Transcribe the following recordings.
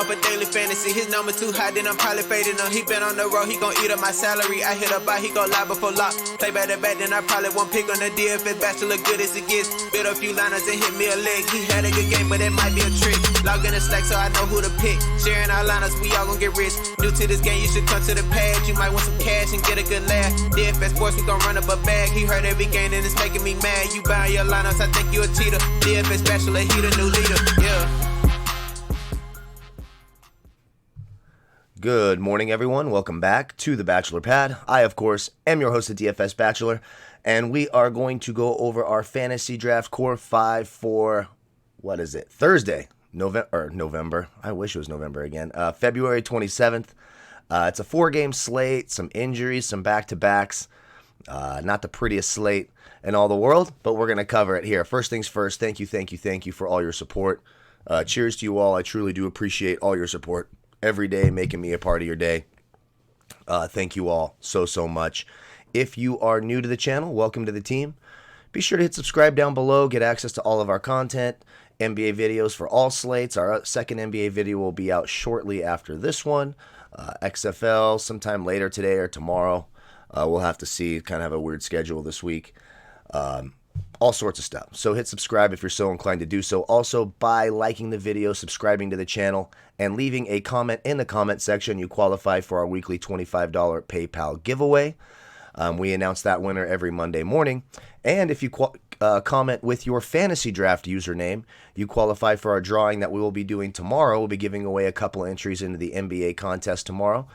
up a daily fantasy. His number too high, then I'm probably fading him. He been on the road, he gon' eat up my salary. I hit up by, he gon' lie before lock. Play back to back, then I probably won't pick on the DFS bachelor, good as it gets. Build a few liners and hit me a leg. He had a good game, but it might be a trick. Log in the Slack so I know who to pick. Sharing our liners, we all gon' get rich. New to this game, you should come to the pad. You might want some cash and get a good laugh. DFS sports, we gon' run up a bag. He heard every game and it's making me mad. You buying your lineups, I think you a cheater. DFS bachelor, he the new leader. Yeah. Good morning, everyone. Welcome back to the Bachelor Pad. I, of course, am your host of DFS Bachelor, and we are going to go over our fantasy draft core 5 for, Thursday, November. I wish it was November again. February 27th. It's a 4-game slate, some injuries, some back-to-backs. Not the prettiest slate in all the world, but we're going to cover it here. First things first, thank you for all your support. Cheers to you all. I truly do appreciate all your support every day, making me a part of your day. Thank you all so much. If you are new to the channel, welcome to the team. Be sure to hit subscribe down below, get access to all of our content, NBA videos for all slates. Our second NBA video will be out shortly after this one. XFL sometime later today or tomorrow. We'll have to see, kind of have a weird schedule this week. All sorts of stuff. So hit subscribe if you're so inclined to do so. Also, by liking the video, subscribing to the channel, and leaving a comment in the comment section, you qualify for our weekly $25 PayPal giveaway. We announce that winner every Monday morning. And if you comment with your fantasy draft username, you qualify for our drawing that we will be doing tomorrow. We'll be giving away a couple entries into the NBA contest tomorrow.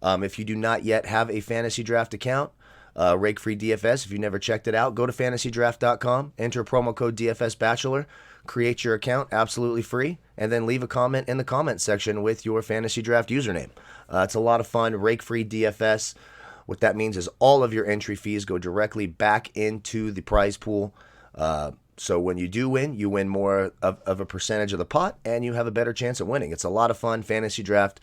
If you do not yet have a fantasy draft account, Rake Free DFS, if you've never checked it out, go to FantasyDraft.com, enter promo code DFS Bachelor, create your account absolutely free, and then leave a comment in the comment section with your fantasy draft username. It's a lot of fun. Rake Free DFS. What that means is all of your entry fees go directly back into the prize pool. So when you do win, you win more of a percentage of the pot, and you have a better chance at winning. It's a lot of fun. Fantasy Draft.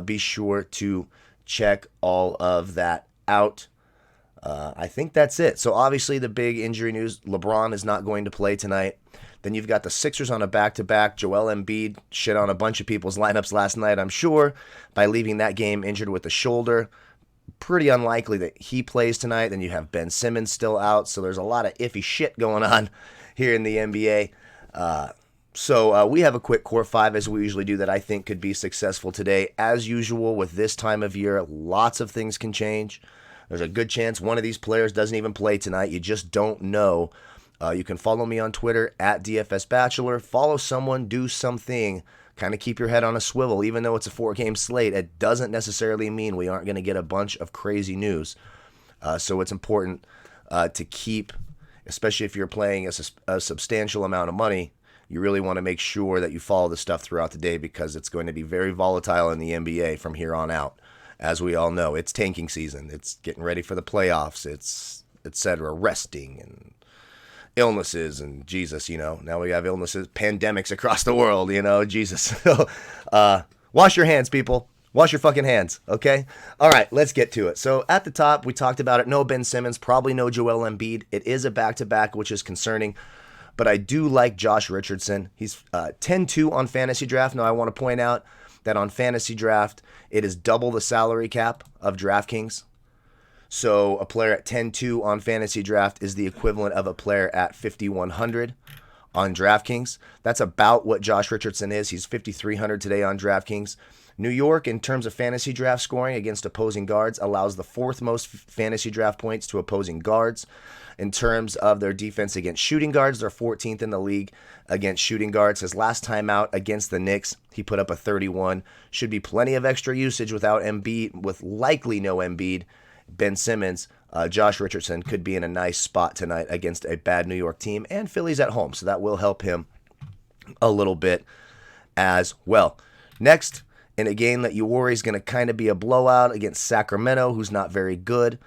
Be sure to check all of that out. I think that's it. So obviously the big injury news, LeBron is not going to play tonight. Then you've got the Sixers on a back-to-back. Joel Embiid shit on a bunch of people's lineups last night, I'm sure, by leaving that game injured with the shoulder. Pretty unlikely that he plays tonight. Then you have Ben Simmons still out. So there's a lot of iffy shit going on here in the NBA. So we have a quick core 5 as we usually do that I think could be successful today. As usual with this time of year, lots of things can change. There's a good chance one of these players doesn't even play tonight. You just don't know. You can follow me on Twitter at DFS Bachelor. Follow someone, do something. Kind of keep your head on a swivel. Even though it's a 4-game slate, it doesn't necessarily mean we aren't going to get a bunch of crazy news. So it's important to keep, especially if you're playing a substantial amount of money, you really want to make sure that you follow the stuff throughout the day because it's going to be very volatile in the NBA from here on out. As we all know, it's tanking season. It's getting ready for the playoffs. It's etc. Resting and illnesses and Jesus, now we have illnesses, pandemics across the world, Jesus. Wash your hands, people. Wash your fucking hands, okay? All right, let's get to it. So at the top, we talked about it. No Ben Simmons, probably no Joel Embiid. It is a back-to-back, which is concerning. But I do like Josh Richardson. He's 10-2 on Fantasy Draft. Now, I want to point out that on Fantasy Draft, it is double the salary cap of DraftKings. So a player at 10-2 on Fantasy Draft is the equivalent of a player at 5,100 on DraftKings. That's about what Josh Richardson is. He's 5,300 today on DraftKings. New York, in terms of Fantasy Draft scoring against opposing guards, allows the 4th most Fantasy Draft points to opposing guards. In terms of their defense against shooting guards, they're 14th in the league against shooting guards. His last time out against the Knicks, he put up a 31. Should be plenty of extra usage without Embiid, with likely no Embiid. Ben Simmons, Josh Richardson could be in a nice spot tonight against a bad New York team, and Philly's at home, so that will help him a little bit as well. Next, in a game that you worry is going to kind of be a blowout against Sacramento, who's not very good,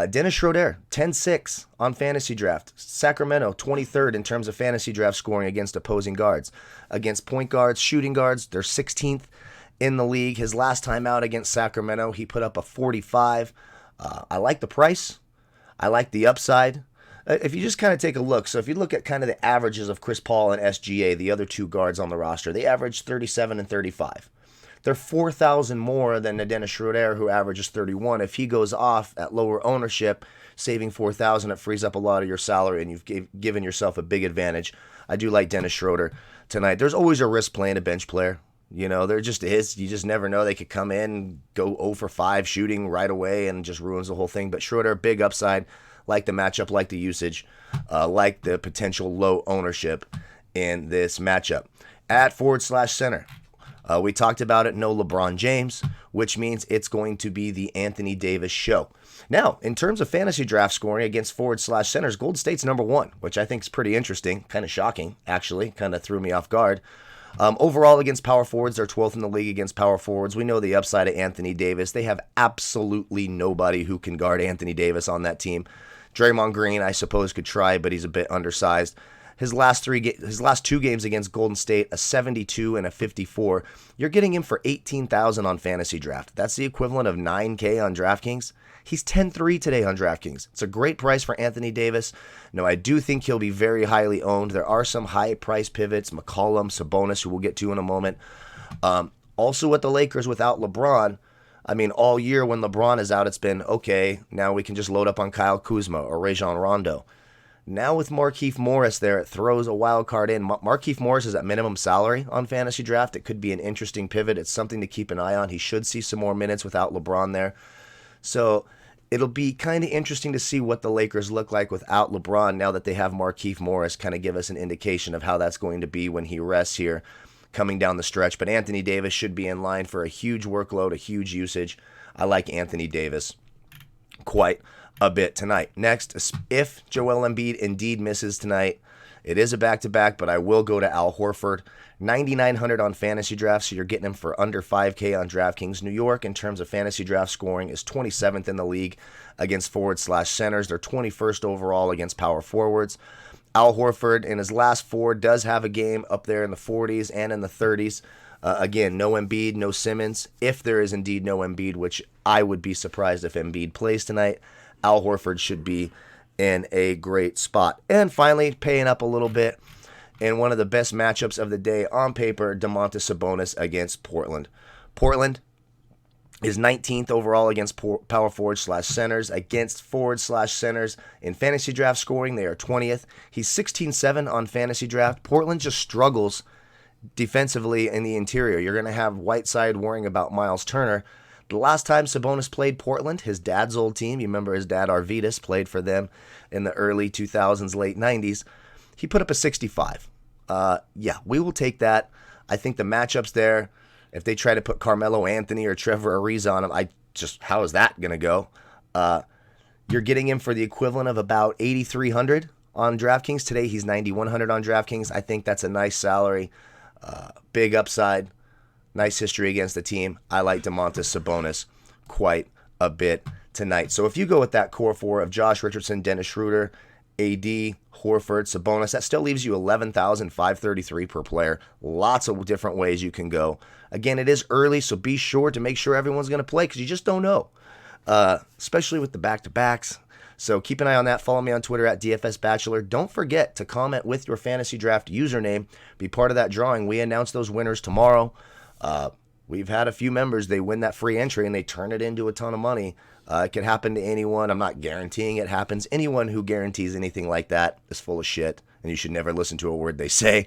Dennis Schroeder, 10-6 on Fantasy Draft. Sacramento, 23rd in terms of Fantasy Draft scoring against opposing guards. Against point guards, shooting guards, they're 16th in the league. His last time out against Sacramento, he put up a 45. I like the price. I like the upside. If you just kind of take a look, so if you look at kind of the averages of Chris Paul and SGA, the other two guards on the roster, they average 37 and 35. They're 4,000 more than Dennis Schroeder, who averages 31. If he goes off at lower ownership, saving 4,000, it frees up a lot of your salary, and you've given yourself a big advantage. I do like Dennis Schroeder tonight. There's always a risk playing a bench player. There just is. You just never know. They could come in, go 0 for 5 shooting right away, and just ruins the whole thing. But Schroeder, big upside. Like the matchup, like the usage, like the potential low ownership in this matchup. At /center, we talked about it, no LeBron James, which means it's going to be the Anthony Davis show. Now, in terms of fantasy draft scoring against /centers, Golden State's number 1, which I think is pretty interesting, kind of shocking, actually, kind of threw me off guard. Overall, against power forwards, they're 12th in the league against power forwards. We know the upside of Anthony Davis. They have absolutely nobody who can guard Anthony Davis on that team. Draymond Green, I suppose, could try, but he's a bit undersized. His last 2 games against Golden State, a 72 and a 54. You're getting him for $18,000 on fantasy draft. That's the equivalent of $9K on DraftKings. He's 10-3 today on DraftKings. It's a great price for Anthony Davis. No, I do think he'll be very highly owned. There are some high price pivots, McCollum, Sabonis, who we'll get to in a moment. Also with the Lakers without LeBron, I mean, all year when LeBron is out, it's been, okay, now we can just load up on Kyle Kuzma or Rajon Rondo. Now with Markieff Morris there, it throws a wild card in. Markieff Morris is at minimum salary on fantasy draft. It could be an interesting pivot. It's something to keep an eye on. He should see some more minutes without LeBron there. So it'll be kind of interesting to see what the Lakers look like without LeBron now that they have Markieff Morris, kind of give us an indication of how that's going to be when he rests here coming down the stretch. But Anthony Davis should be in line for a huge workload, a huge usage. I like Anthony Davis quite a bit tonight. Next, if Joel Embiid indeed misses tonight, it is a back-to-back, but I will go to Al Horford. 9,900 on fantasy draft, so you're getting him for under 5K on DraftKings. New York, in terms of fantasy draft scoring, is 27th in the league against /centers. They're 21st overall against power forwards. Al Horford, in his last 4, does have a game up there in the 40s and in the 30s. Again, no Embiid, no Simmons. If there is indeed no Embiid, which I would be surprised if Embiid plays tonight, Al Horford should be in a great spot. And finally, paying up a little bit in one of the best matchups of the day on paper, Domantas Sabonis against Portland. Portland is 19th overall against power forward/centers. Against forward/centers in fantasy draft scoring, they are 20th. He's 16-7 on fantasy draft. Portland just struggles defensively in the interior. You're going to have Whiteside worrying about Miles Turner. The last time Sabonis played Portland, his dad's old team, you remember his dad Arvydas played for them in the early 2000s, late 90s, he put up a 65. Yeah, we will take that. I think the matchups there, if they try to put Carmelo Anthony or Trevor Ariza on him, how is that going to go? You're getting him for the equivalent of about 8,300 on DraftKings. Today he's 9,100 on DraftKings. I think that's a nice salary, big upside. Nice history against the team. I like Domantas Sabonis quite a bit tonight. So if you go with that core 4 of Josh Richardson, Dennis Schroeder, AD, Horford, Sabonis, that still leaves you 11,533 per player. Lots of different ways you can go. Again, it is early, so be sure to make sure everyone's going to play because you just don't know, especially with the back-to-backs. So keep an eye on that. Follow me on Twitter at DFS Bachelor. Don't forget to comment with your fantasy draft username. Be part of that drawing. We announce those winners tomorrow. We've had a few members, they win that free entry and they turn it into a ton of money. It could happen to anyone. I'm not guaranteeing it happens. Anyone who guarantees anything like that is full of shit, and you should never listen to a word they say.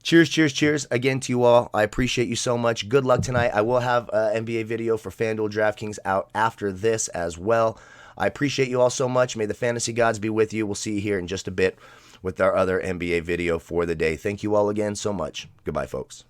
Cheers again to you all. I appreciate you so much. Good luck tonight. I will have an NBA video for FanDuel DraftKings out after this as well. I appreciate you all so much. May the fantasy gods be with you. We'll see you here in just a bit with our other NBA video for the day. Thank you all again so much. Goodbye, folks.